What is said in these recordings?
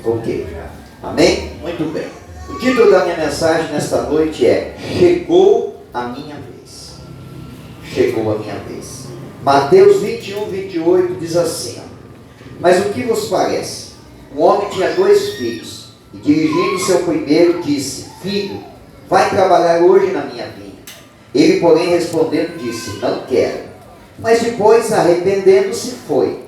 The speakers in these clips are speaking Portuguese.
Ok. Amém? Muito bem. O título da minha mensagem nesta noite é Chegou a minha vez. Chegou a minha vez. Mateus 21, 28 diz assim: Mas o que vos parece? Um homem tinha 2 filhos, e dirigindo seu primeiro, disse: Filho, vai trabalhar hoje na minha vinha. Ele, porém, respondendo, disse: Não quero. Mas depois, arrependendo-se, foi.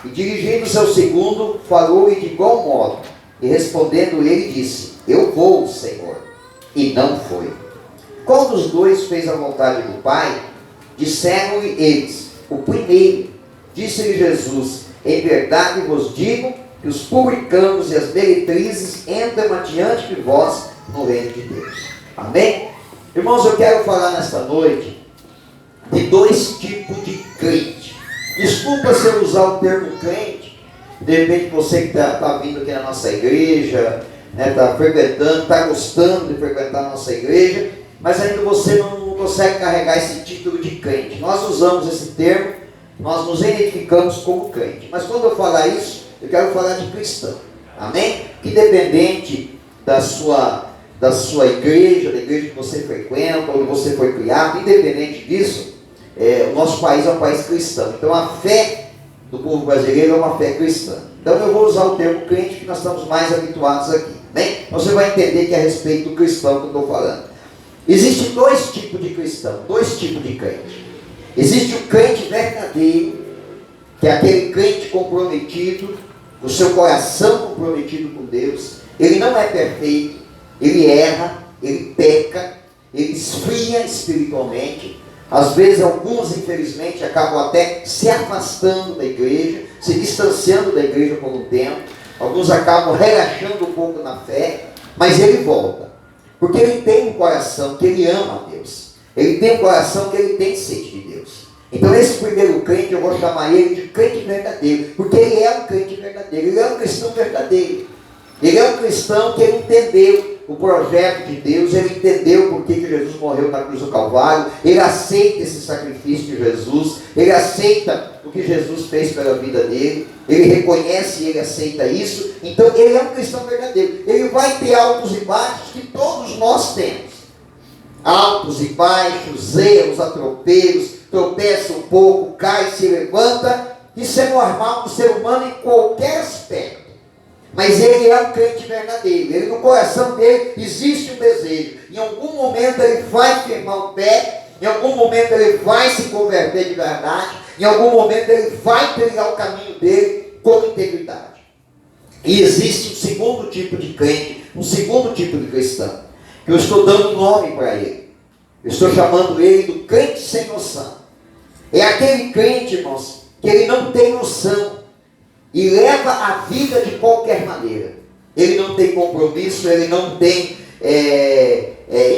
E dirigindo seu segundo, falou-lhe de igual modo. E respondendo ele, disse: Eu vou, Senhor. E não foi. Qual dos 2 fez a vontade do Pai? Disseram-lhe eles: O primeiro. Disse-lhe Jesus: Em verdade vos digo que os publicanos e as meretrizes entram adiante de vós no reino de Deus. Amém? Irmãos, eu quero falar nesta noite de 2 tipos de crente. Desculpa se eu usar o termo crente. De repente você que está vindo aqui na nossa igreja, está frequentando, está gostando de frequentar a nossa igreja, mas ainda você não consegue carregar esse título de crente. Nós usamos esse termo, nós nos identificamos como crente. Mas quando eu falar isso, eu quero falar de cristão. Amém? Que independente da sua igreja, da igreja que você frequenta, onde você foi criado, independente disso, o nosso país é um país cristão. Então a fé do povo brasileiro é uma fé cristã. Então eu vou usar o termo crente, que nós estamos mais habituados aqui. Bem, você vai entender que é a respeito do cristão que eu estou falando. Existem 2 tipos de cristão, 2 tipos de crente. Existe o crente verdadeiro, que é aquele crente comprometido, o seu coração comprometido com Deus. Ele não é perfeito, ele erra, ele peca, ele esfria espiritualmente. Às vezes alguns, infelizmente, acabam até se afastando da igreja, se distanciando da igreja por um tempo. Alguns acabam relaxando um pouco na fé, mas ele volta, porque ele tem um coração que ele ama a Deus. Ele tem um coração que ele tem sede de Deus. Então esse primeiro crente, eu vou chamar ele de crente verdadeiro, porque ele é um crente verdadeiro, ele é um cristão verdadeiro. Ele é um cristão que ele entendeu o projeto de Deus, ele entendeu por que Jesus morreu na cruz do Calvário, ele aceita esse sacrifício de Jesus, ele aceita o que Jesus fez pela vida dele, ele reconhece e ele aceita isso. Então ele é um cristão verdadeiro. Ele vai ter altos e baixos que todos nós temos. Altos e baixos, erros, atropelos, tropeça um pouco, cai, se levanta. Isso é normal do ser humano em qualquer aspecto. Mas ele é um crente verdadeiro. Ele, no coração dele existe um desejo. Em algum momento ele vai firmar o pé. Em algum momento ele vai se converter de verdade. Em algum momento ele vai trilhar o caminho dele com integridade. E existe um segundo tipo de crente, um segundo tipo de cristão, que eu estou dando nome para ele. Eu estou chamando ele do crente sem noção. É aquele crente, irmãos, que ele não tem noção e leva a vida de qualquer maneira. Ele não tem compromisso, ele não tem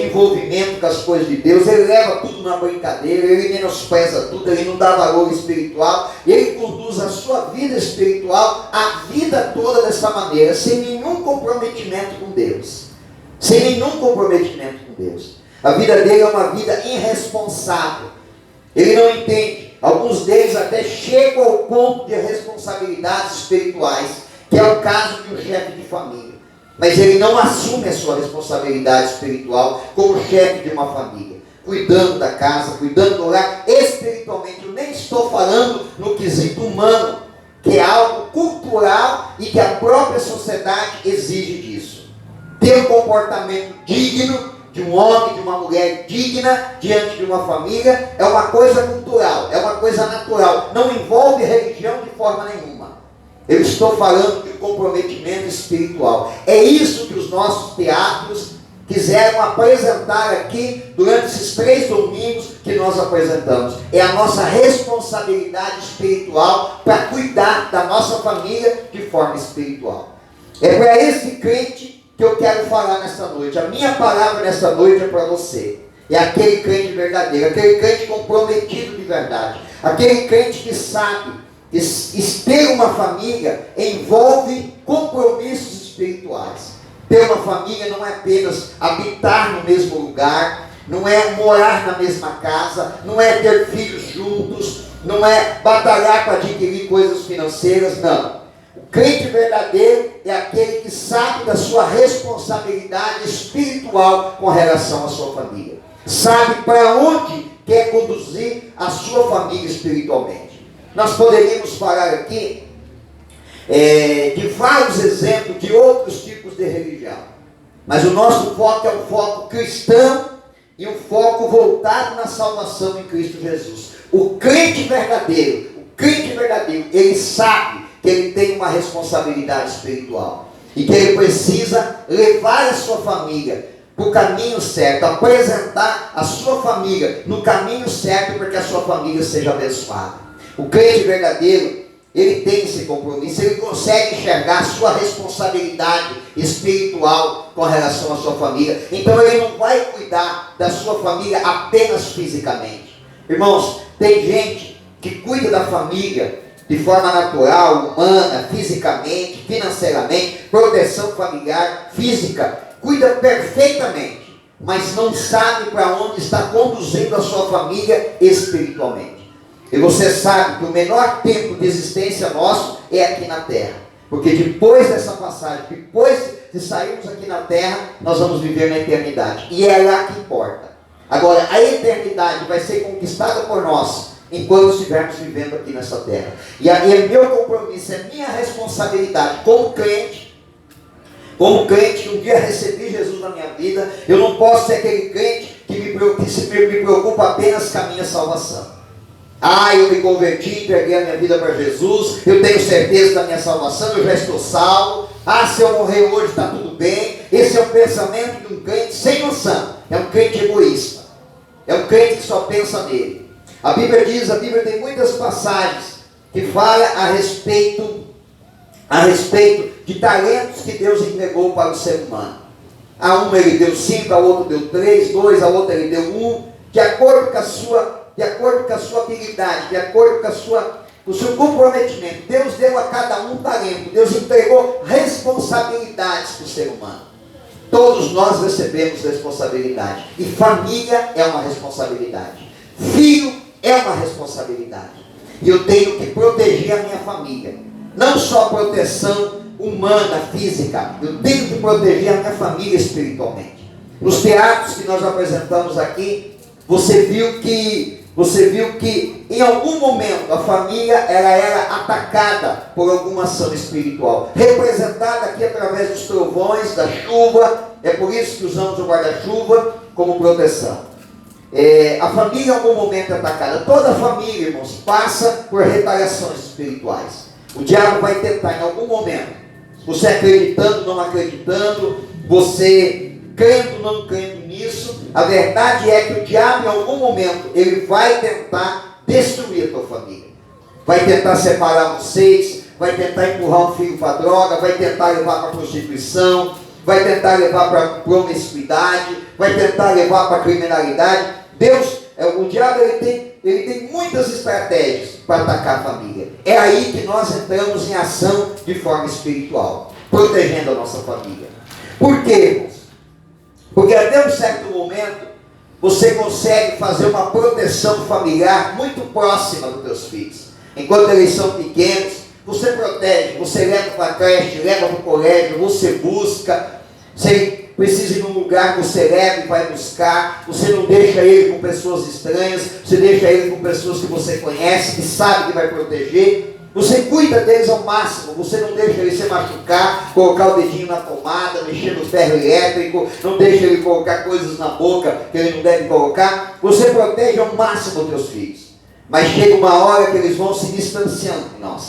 envolvimento com as coisas de Deus, ele leva tudo na brincadeira, ele menospreza tudo, ele não dá valor espiritual, ele conduz a sua vida espiritual, a vida toda dessa maneira, sem nenhum comprometimento com Deus. Sem nenhum comprometimento com Deus. A vida dele é uma vida irresponsável. Ele não entende. Alguns deles até chegam ao ponto de responsabilidades espirituais, que é o caso de um chefe de família. Mas ele não assume a sua responsabilidade espiritual como chefe de uma família, cuidando da casa, cuidando do lar, espiritualmente. Eu nem estou falando no quesito humano, que é algo cultural e que a própria sociedade exige disso. Ter um comportamento digno de um homem, de uma mulher digna diante de uma família, é uma coisa cultural, é uma coisa natural, não envolve religião de forma nenhuma. Eu estou falando de comprometimento espiritual. É isso que os nossos teatros quiseram apresentar aqui durante esses 3 domingos que nós apresentamos. É a nossa responsabilidade espiritual para cuidar da nossa família de forma espiritual. É para esse crente que eu quero falar nesta noite. A minha palavra nesta noite é para você. É aquele crente verdadeiro, aquele crente comprometido de verdade, aquele crente que sabe que ter uma família envolve compromissos espirituais. Ter uma família não é apenas habitar no mesmo lugar, não é morar na mesma casa, não é ter filhos juntos, não é batalhar para adquirir coisas financeiras, não. O crente verdadeiro é aquele que sabe da sua responsabilidade espiritual com relação à sua família. Sabe para onde quer conduzir a sua família espiritualmente. Nós poderíamos falar aqui de vários exemplos de outros tipos de religião. Mas o nosso foco é um foco cristão e um foco voltado na salvação em Cristo Jesus. O crente verdadeiro, ele sabe que ele tem uma responsabilidade espiritual e que ele precisa levar a sua família para o caminho certo, apresentar a sua família no caminho certo para que a sua família seja abençoada. O crente verdadeiro, ele tem esse compromisso, ele consegue enxergar a sua responsabilidade espiritual com relação à sua família. Então ele não vai cuidar da sua família apenas fisicamente. Irmãos, tem gente que cuida da família de forma natural, humana, fisicamente, financeiramente, proteção familiar, física, cuida perfeitamente, mas não sabe para onde está conduzindo a sua família espiritualmente. E você sabe que o menor tempo de existência nosso é aqui na terra, porque depois dessa passagem, depois de sairmos aqui na terra, nós vamos viver na eternidade, e é lá que importa. Agora, a eternidade vai ser conquistada por nós enquanto estivermos vivendo aqui nessa terra. E aí é meu compromisso, é minha responsabilidade como crente, que um dia recebi Jesus na minha vida. Eu não posso ser aquele crente que me preocupa apenas com a minha salvação. Eu me converti, entreguei a minha vida para Jesus, eu tenho certeza da minha salvação, eu já estou salvo. Se eu morrer hoje está tudo bem. Esse é o pensamento de um crente sem noção. É um crente egoísta. É um crente que só pensa nele. A Bíblia tem muitas passagens que falam a respeito de talentos que Deus entregou para o ser humano. A um ele deu 5, a outro deu 3, 2, a outra ele deu 1, de acordo com a sua habilidade, de acordo com o seu comprometimento. Deus deu a cada um talento, Deus entregou responsabilidades para o ser humano. Todos nós recebemos responsabilidade, e família é uma responsabilidade, filho é uma responsabilidade, e eu tenho que proteger a minha família, não só proteção humana, física, eu tenho que proteger a minha família espiritualmente. Nos teatros que nós apresentamos aqui, você viu que em algum momento a família ela era atacada por alguma ação espiritual, representada aqui através dos trovões, da chuva. É por isso que usamos o guarda-chuva como proteção. A família em algum momento é atacada. Toda família, irmãos, passa por retaliações espirituais. O diabo vai tentar em algum momento, você acreditando, não acreditando, você crendo, não crendo nisso, a verdade é que o diabo em algum momento, ele vai tentar destruir a tua família. Vai tentar separar vocês, vai tentar empurrar um filho para a droga, vai tentar levar para a prostituição, vai tentar levar para a promiscuidade, vai tentar levar para a criminalidade. O diabo ele tem muitas estratégias para atacar a família. É aí que nós entramos em ação de forma espiritual, protegendo a nossa família. Por quê, irmãos? Porque até um certo momento, você consegue fazer uma proteção familiar muito próxima dos teus filhos. Enquanto eles são pequenos, você protege, você leva para a creche, leva para o colégio, você busca. Se precisa ir num lugar, você leva e vai buscar. Você não deixa ele com pessoas estranhas, você deixa ele com pessoas que você conhece, que sabe que vai proteger. Você cuida deles ao máximo, você não deixa ele se machucar, colocar o dedinho na tomada, mexer no ferro elétrico, não deixa ele colocar coisas na boca que ele não deve colocar. Você protege ao máximo os teus filhos. Mas chega uma hora que eles vão se distanciando de nós.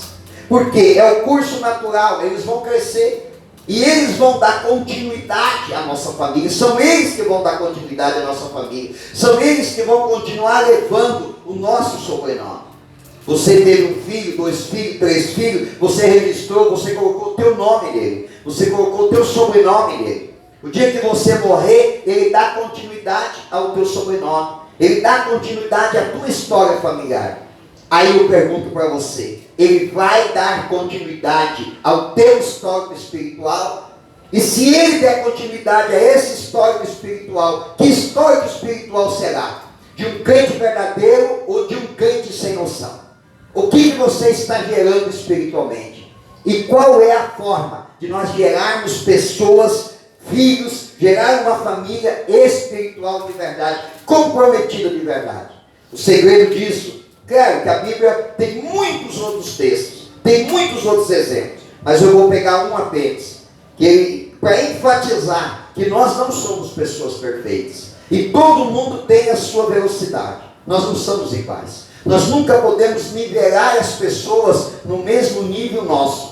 Por quê? É o curso natural, eles vão crescer. E eles vão dar continuidade à nossa família. São eles que vão dar continuidade à nossa família. São eles que vão continuar levando o nosso sobrenome. Você teve um filho, 2 filhos, 3 filhos, você registrou, você colocou o teu nome nele, você colocou o teu sobrenome nele. O dia que você morrer, ele dá continuidade ao teu sobrenome, ele dá continuidade à tua história familiar. Aí eu pergunto para você, ele vai dar continuidade ao teu histórico espiritual? E se ele der continuidade a esse histórico espiritual, que histórico espiritual será? De um crente verdadeiro ou de um crente sem noção? O que você está gerando espiritualmente? E qual é a forma de nós gerarmos pessoas, filhos, gerar uma família espiritual de verdade, comprometida de verdade? O segredo disso, claro que a Bíblia tem muitos outros textos, tem muitos outros exemplos, mas eu vou pegar um apenas, para enfatizar que nós não somos pessoas perfeitas, e todo mundo tem a sua velocidade, nós não somos iguais, nós nunca podemos nivelar as pessoas no mesmo nível nosso.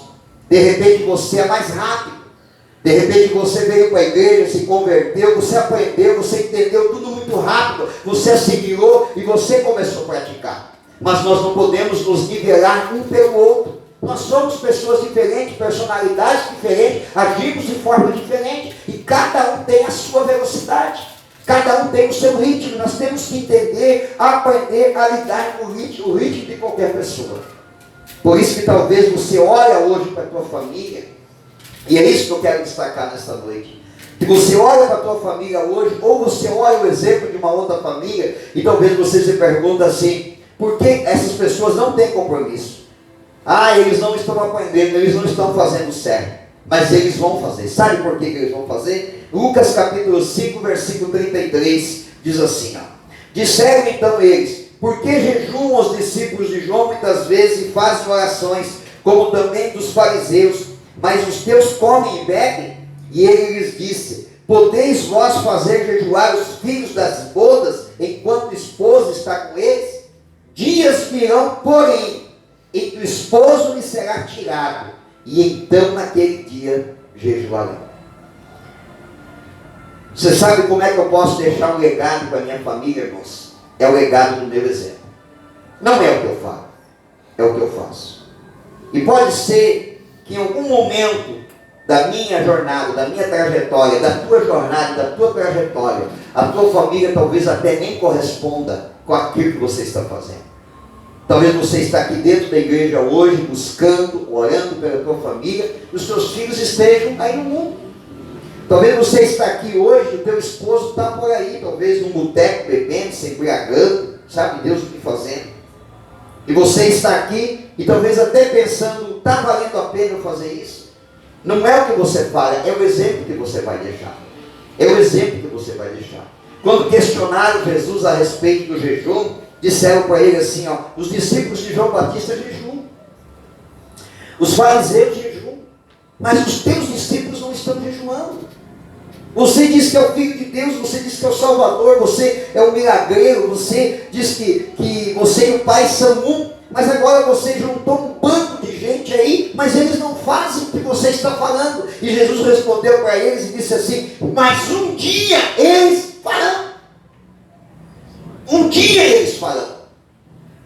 De repente você é mais rápido, de repente você veio para a igreja, se converteu, você aprendeu, você entendeu tudo muito rápido, você assimilou e você começou a praticar. Mas nós não podemos nos nivelar um pelo outro. Nós somos pessoas diferentes, personalidades diferentes, agimos de forma diferente e cada um tem a sua velocidade, cada um tem o seu ritmo. Nós temos que entender, aprender a lidar com o ritmo de qualquer pessoa. Por isso que talvez você olha hoje para a tua família, e é isso que eu quero destacar nesta noite. Que você olha para a tua família hoje, ou você olha o exemplo de uma outra família, e talvez você se pergunta assim, por que essas pessoas não têm compromisso? Eles não estão aprendendo, eles não estão fazendo certo. Mas eles vão fazer. Sabe por que eles vão fazer? Lucas capítulo 5, versículo 33, diz assim, disseram então eles, por que jejuam os discípulos de João muitas vezes e fazem orações, como também dos fariseus, mas os teus comem e bebem? E ele lhes disse, podeis vós fazer jejuar os filhos das bodas, enquanto o esposo está com eles? Dias virão, porém, em que o esposo lhe será tirado, e então naquele dia jejuarão. Você sabe como é que eu posso deixar um legado para a minha família, irmãos? É o legado do meu exemplo. Não é o que eu falo, é o que eu faço. E pode ser que em algum momento da minha jornada, da minha trajetória, da tua jornada, da tua trajetória, a tua família talvez até nem corresponda com aquilo que você está fazendo. Talvez você está aqui dentro da igreja hoje, buscando, orando pela tua família, e os teus filhos estejam aí no mundo. Talvez você está aqui hoje, o teu esposo está por aí, talvez num boteco bebendo, se embriagando, sabe Deus o que fazendo. E você está aqui, e talvez até pensando, está valendo a pena eu fazer isso? Não é o que você fala, é o exemplo que você vai deixar. É o exemplo que você vai deixar. Quando questionaram Jesus a respeito do jejum, disseram para ele assim, os discípulos de João Batista jejuam, os fariseus jejuam, mas os teus discípulos não estão jejuando. Você diz que é o Filho de Deus, você diz que é o Salvador, você é o milagreiro, você diz que você e o Pai são um, mas agora você juntou um bando de gente aí, mas eles não fazem o que você está falando. E Jesus respondeu para eles e disse assim, mas um dia eles farão. Um dia eles farão.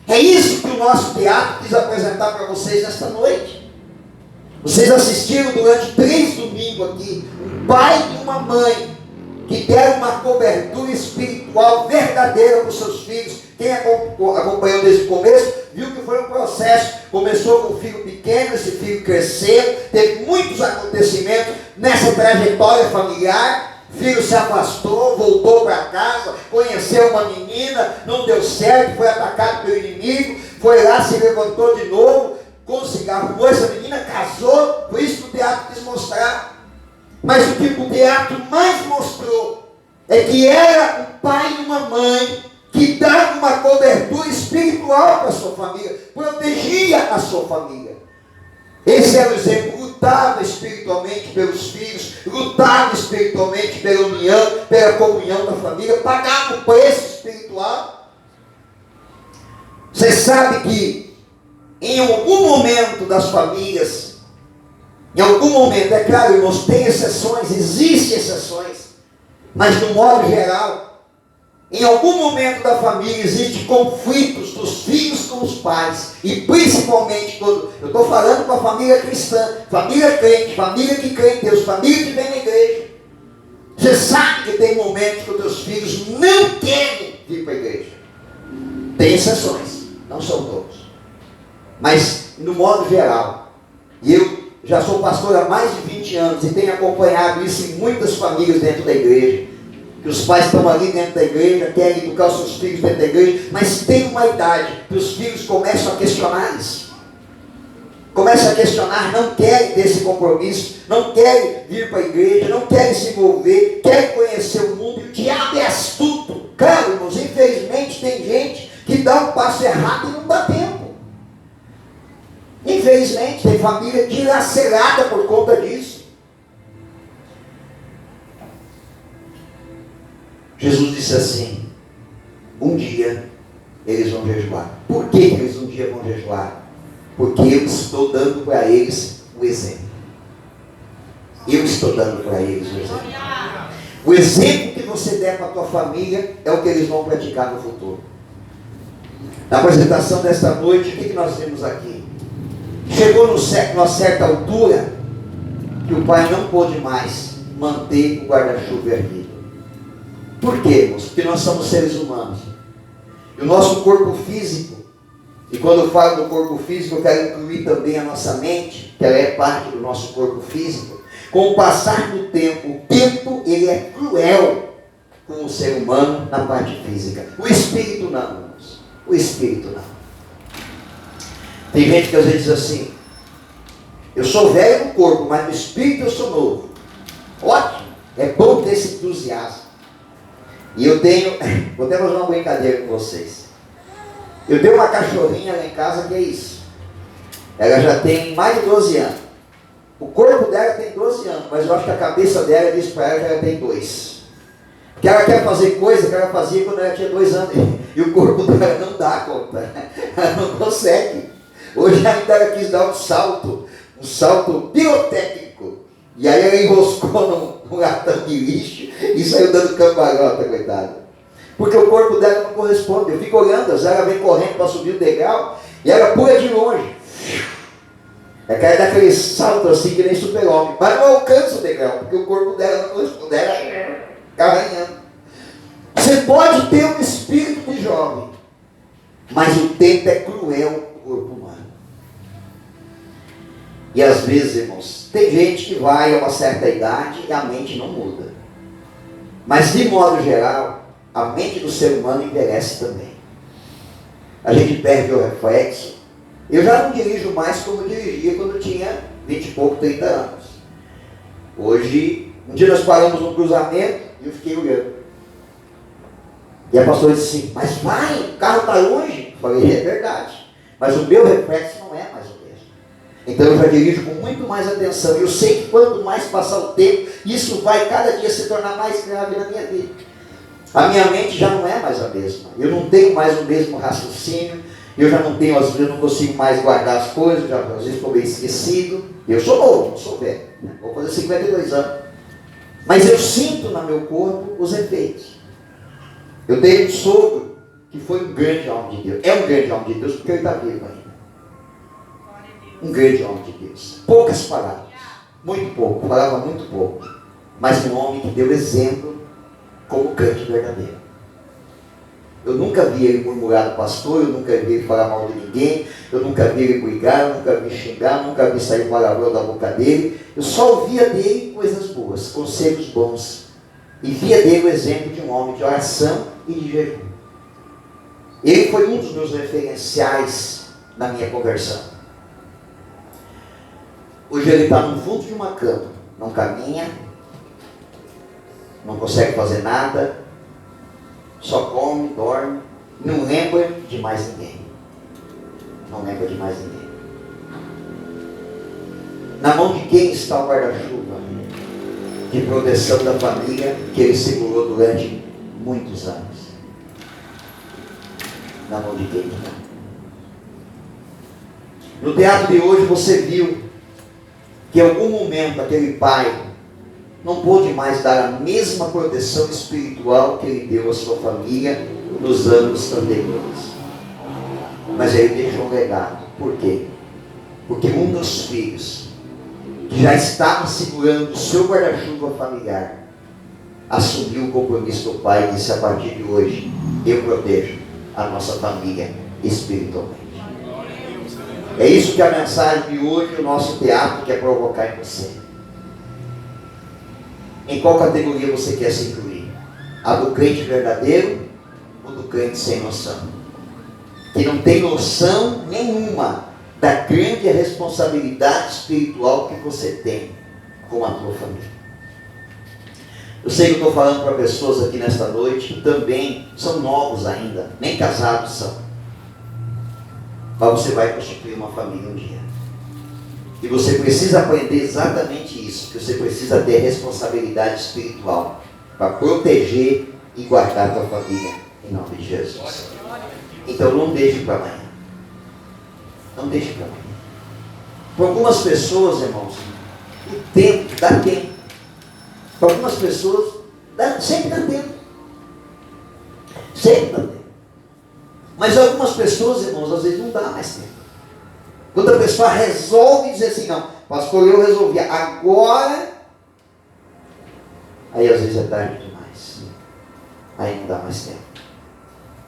É isso que o nosso teatro quis apresentar para vocês nesta noite. Vocês assistiram durante 3 domingos aqui, um pai e uma mãe que deram uma cobertura espiritual verdadeira para os seus filhos. Quem acompanhou desde o começo, viu que foi um processo. Começou com o filho pequeno, esse filho cresceu, teve muitos acontecimentos nessa trajetória familiar. Filho se afastou, voltou para casa, conheceu uma menina, não deu certo, foi atacado pelo inimigo, foi lá, se levantou de novo, arrumou essa menina, casou. Foi isso que o teatro quis mostrar. Mas o que o teatro mais mostrou é que era um pai e uma mãe que dava uma cobertura espiritual para a sua família, protegia a sua família. Esse era o exemplo. Lutava espiritualmente pelos filhos, lutava espiritualmente pela união, pela comunhão da família, pagava o preço espiritual. Você sabe que em algum momento das famílias, em algum momento, é claro, irmãos, tem exceções, existem exceções, mas no modo geral, em algum momento da família existem conflitos dos filhos com os pais, e principalmente quando eu estou falando com a família cristã, família crente, família que crê em Deus, família que vem na igreja. Você sabe que tem momentos que os teus filhos não querem vir para a igreja. Tem exceções, não são todos, mas no modo geral, e eu já sou pastor há mais de 20 anos e tenho acompanhado isso em muitas famílias dentro da igreja, que os pais estão ali dentro da igreja, querem educar os seus filhos dentro da igreja, mas tem uma idade que os filhos começam a questionar isso. começam a questionar, não querem ter esse compromisso, não querem vir para a igreja, não querem se envolver, querem conhecer o mundo, e o diabo é astuto. Cara, irmãos, infelizmente tem gente que dá um passo errado e não dá tempo. Infelizmente tem família dilacerada por conta disso. Jesus disse assim: um dia eles vão jejuar. Por que eles um dia vão jejuar? Porque eu estou dando para eles o exemplo. Eu estou dando para eles o exemplo. O exemplo que você der para a tua família é o que eles vão praticar no futuro. Na apresentação desta noite, o que nós vimos aqui? Chegou numa certa altura que o pai não pôde mais manter o guarda-chuva erguido. Por quê, irmãos? Porque nós somos seres humanos. E o nosso corpo físico, e quando eu falo do corpo físico, eu quero incluir também a nossa mente, que ela é parte do nosso corpo físico. Com o passar do tempo, o tempo ele é cruel com o ser humano na parte física. O espírito não, irmãos. O espírito não. Tem gente que às vezes diz assim: eu sou velho no corpo, mas no espírito eu sou novo. Ótimo, é bom ter esse entusiasmo. E eu tenho, vou até fazer uma brincadeira com vocês. Eu tenho uma cachorrinha lá em casa que é isso. Ela já tem mais de 12 anos. O corpo dela tem 12 anos, mas eu acho que a cabeça dela diz para ela que ela tem 2. Porque ela quer fazer coisa que ela fazia quando ela tinha 2 anos. E o corpo dela não dá conta. Ela não consegue. Hoje ainda ela quis dar um salto pirotécnico. E aí ela enroscou num latão de lixo e saiu dando cambalhota, coitada. Porque o corpo dela não corresponde. Eu fico olhando, ela vem correndo para subir o degrau e ela pula de longe. É que ela dá aquele salto assim que nem super-homem. Mas não alcança o degrau, porque o corpo dela não corresponde. Ela arranhando. Você pode ter um espírito de jovem, mas o tempo é cruel no corpo humano. E às vezes, irmãos, tem gente que vai a uma certa idade e a mente não muda. Mas de modo geral, a mente do ser humano envelhece também. A gente perde o reflexo. Eu já não dirijo mais como eu dirigia quando eu tinha 20 e pouco, 30 anos. Hoje, um dia nós paramos num cruzamento e eu fiquei olhando. E a pastora disse assim: mas vai, o carro está longe. Eu falei: é verdade. Mas o meu reflexo não é mais o mesmo. Então eu já dirijo com muito mais atenção. E eu sei que quanto mais passar o tempo, isso vai cada dia se tornar mais grave na minha vida. A minha mente já não é mais a mesma. Eu não tenho mais o mesmo raciocínio. Eu já não tenho, às vezes, eu não consigo mais guardar as coisas. Já, às vezes estou meio esquecido. Eu sou novo, não sou velho. Vou fazer 52 anos. Mas eu sinto no meu corpo os efeitos. Eu tenho um sogro que foi um grande homem de Deus. É um grande homem de Deus porque ele está vivo ainda. Um grande homem de Deus. Poucas palavras. Muito pouco. Falava muito pouco. Mas um homem que deu exemplo como crente verdadeiro. Eu nunca vi ele murmurar do pastor, eu nunca vi ele falar mal de ninguém, eu nunca vi ele brigar, eu nunca vi xingar, nunca vi sair palavrão da boca dele. Eu só ouvia dele coisas boas, conselhos bons. E via dele o exemplo de um homem de oração e de jejum. Ele foi um dos meus referenciais na minha conversão. Hoje ele está no fundo de uma cama, não caminha, não consegue fazer nada, só come, dorme, não lembra de mais ninguém. Não lembra de mais ninguém. Na mão de quem está o guarda-chuva de proteção da família que ele segurou durante muitos anos? Na mão de quem está? No teatro de hoje você viu que em algum momento aquele pai não pôde mais dar a mesma proteção espiritual que ele deu à sua família nos anos anteriores. Mas ele deixou um legado. Por quê? Porque um dos filhos, que já estava segurando o seu guarda-chuva familiar, assumiu o compromisso do pai e disse: a partir de hoje, eu protejo a nossa família espiritualmente. É isso que a mensagem de hoje, o nosso teatro, quer provocar em você. Em qual categoria você quer se incluir? A do crente verdadeiro ou do crente sem noção? Que não tem noção nenhuma da grande responsabilidade espiritual que você tem com a tua família. Eu sei que eu estou falando para pessoas aqui nesta noite que também são novos ainda, nem casados são. Mas você vai constituir uma família um dia. E você precisa aprender exatamente isso, que você precisa ter responsabilidade espiritual para proteger e guardar a tua família, em nome de Jesus. Então não deixe para amanhã. Não deixe para amanhã. Para algumas pessoas, irmãos, o tempo, dá tempo. Para algumas pessoas, sempre dá tempo. Sempre dá tempo. Mas algumas pessoas, irmãos, às vezes não dá mais tempo. Quando a pessoa resolve dizer assim, não, pastor, eu resolvi agora, aí às vezes é tarde demais. Aí não dá mais tempo.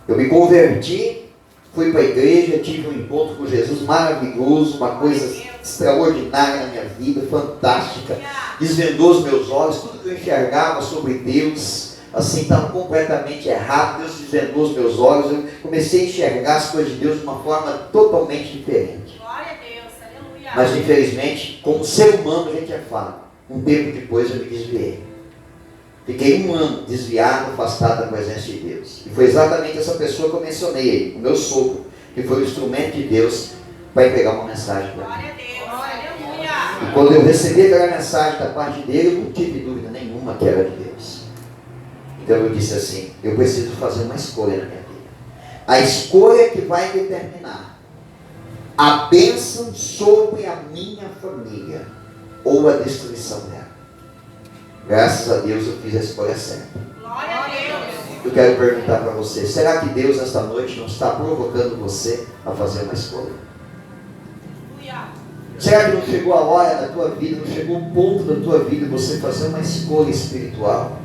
Eu me converti, fui para a igreja, tive um encontro com Jesus maravilhoso, uma coisa extraordinária na minha vida, fantástica. Desvendou os meus olhos, tudo que eu enxergava sobre Deus, assim, estava completamente errado. Deus desvendou os meus olhos, eu comecei a enxergar as coisas de Deus de uma forma totalmente diferente. Glória a Deus, aleluia. Mas infelizmente, como ser humano, a gente é falho. Um tempo depois eu me desviei. Fiquei 1 ano desviado, afastado da presença de Deus. E foi exatamente essa pessoa que eu mencionei aí, o meu sogro, que foi o instrumento de Deus para entregar uma mensagem para mim. Glória a Deus, aleluia. E quando eu recebi aquela mensagem da parte dele, eu não tive dúvida nenhuma que era de Deus. Então eu disse assim, eu preciso fazer uma escolha na minha vida. A escolha que vai determinar a bênção sobre a minha família ou a destruição dela. Graças a Deus eu fiz a escolha certa. Glória a Deus. Eu quero perguntar para você, será que Deus esta noite não está provocando você a fazer uma escolha? Aleluia. Será que não chegou a hora da tua vida, não chegou o ponto da tua vida de você fazer uma escolha espiritual?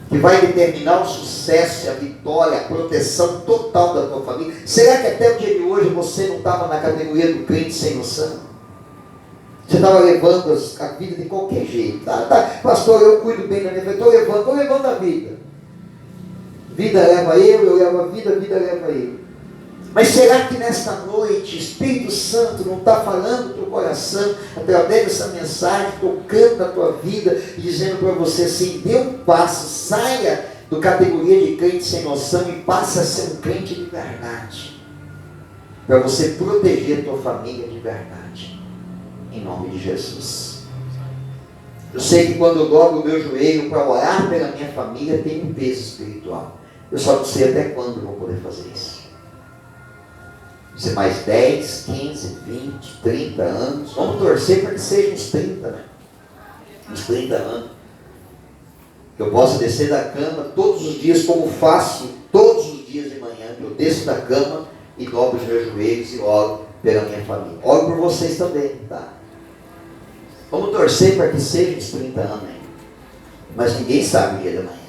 Que vai determinar o sucesso, a vitória, a proteção total da tua família? Será que até o dia de hoje você não estava na categoria do crente sem noção? Você estava levando a vida de qualquer jeito. Pastor, eu cuido bem da minha vida, estou levando a vida. Vida leva eu levo a vida leva eu. Mas será que nesta noite o Espírito Santo não está falando no teu coração, através dessa mensagem, tocando na tua vida, e dizendo para você assim, dê um passo, saia do categoria de crente sem noção e passe a ser um crente de verdade, para você proteger a tua família de verdade, em nome de Jesus. Eu sei que quando eu dobro o meu joelho para orar pela minha família, tem um peso espiritual. Eu só não sei até quando eu vou poder fazer isso. Ser mais 10, 15, 20, 30 anos. Vamos torcer para que seja uns 30, né? Uns 30 anos. Que eu possa descer da cama todos os dias, como faço todos os dias de manhã. Que eu desço da cama e dobro os meus joelhos e oro pela minha família. Oro por vocês também, tá? Vamos torcer para que seja uns 30 anos ainda. Mas ninguém sabe o dia da manhã.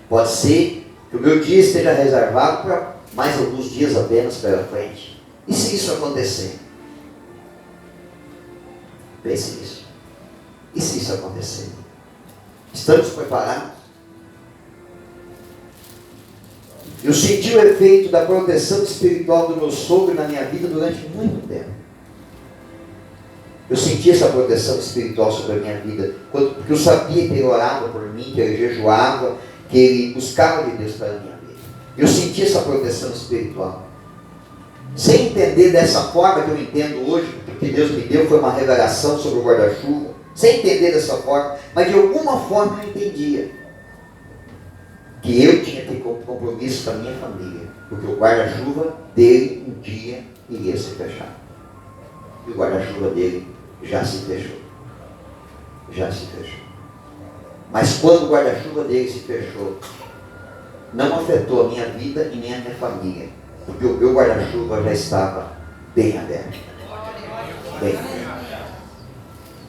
Pode ser que o meu dia esteja reservado para mais alguns dias apenas pela frente. E se isso acontecer? Pense nisso. E se isso acontecer? Estamos preparados? Eu senti o efeito da proteção espiritual do meu sogro na minha vida durante muito tempo. Eu senti essa proteção espiritual sobre a minha vida, porque eu sabia que ele orava por mim, que ele jejuava, que ele buscava de Deus para a minha vida. Eu senti essa proteção espiritual. Sem entender dessa forma que eu entendo hoje, porque Deus me deu, foi uma revelação sobre o guarda-chuva. Sem entender dessa forma, mas de alguma forma eu entendia que eu tinha que ter compromisso com a minha família, porque o guarda-chuva dele um dia iria se fechar. E o guarda-chuva dele já se fechou. Já se fechou. Mas quando o guarda-chuva dele se fechou, não afetou a minha vida e nem a minha família, porque o meu guarda-chuva já estava bem aberto. Bem aberto.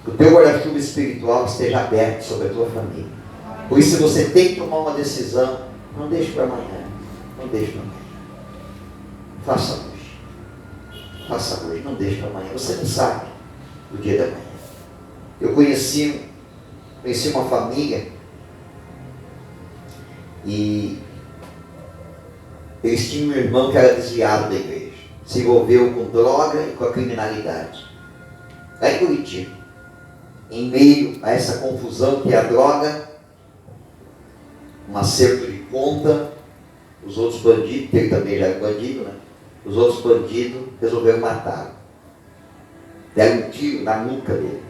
Que o teu guarda-chuva espiritual esteja aberto sobre a tua família. Por isso, se você tem que tomar uma decisão, não deixe para amanhã. Não deixe para amanhã. Faça hoje. Faça hoje, não deixe para amanhã. Você não sabe o dia da manhã. Eu conheci uma família e eles tinham um irmão que era desviado da igreja. se envolveu com droga e com a criminalidade. Lá em Curitiba, em meio a essa confusão que é a droga, um acerto de conta, os outros bandidos, que ele também já é bandido, né? Os outros bandidos resolveram matá-lo. Deram um tiro na nuca dele.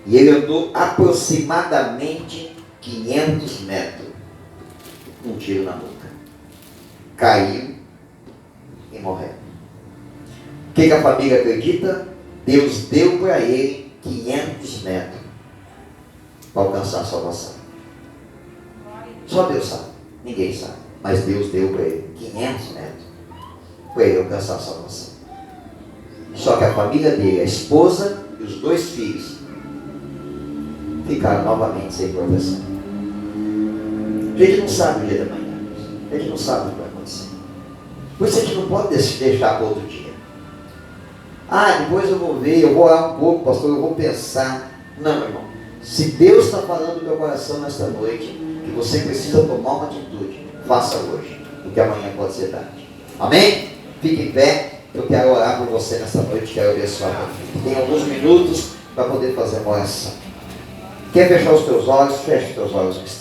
E ele andou aproximadamente 500 metros. Um tiro na nuca. Caiu e morreu. O que a família acredita? Deus deu para ele 500 metros para alcançar a salvação. Só Deus sabe, ninguém sabe. Mas Deus deu para ele 500 metros para ele alcançar a salvação. Só que a família dele, a esposa e os 2 filhos, ficaram novamente sem proteção. A gente não sabe o dia da manhã. A gente não sabe o que vai acontecer. Por isso a gente não pode deixar para outro dia. Depois eu vou ver, eu vou orar um pouco, pastor, eu vou pensar. Não, irmão. Se Deus está falando no meu coração nesta noite, que você precisa tomar uma atitude, faça hoje, porque amanhã pode ser tarde. Amém? Fique em pé, eu quero orar por você nesta noite, quero abençoar você. Tem alguns minutos para poder fazer uma oração. Quer fechar os teus olhos? Feche os teus olhos.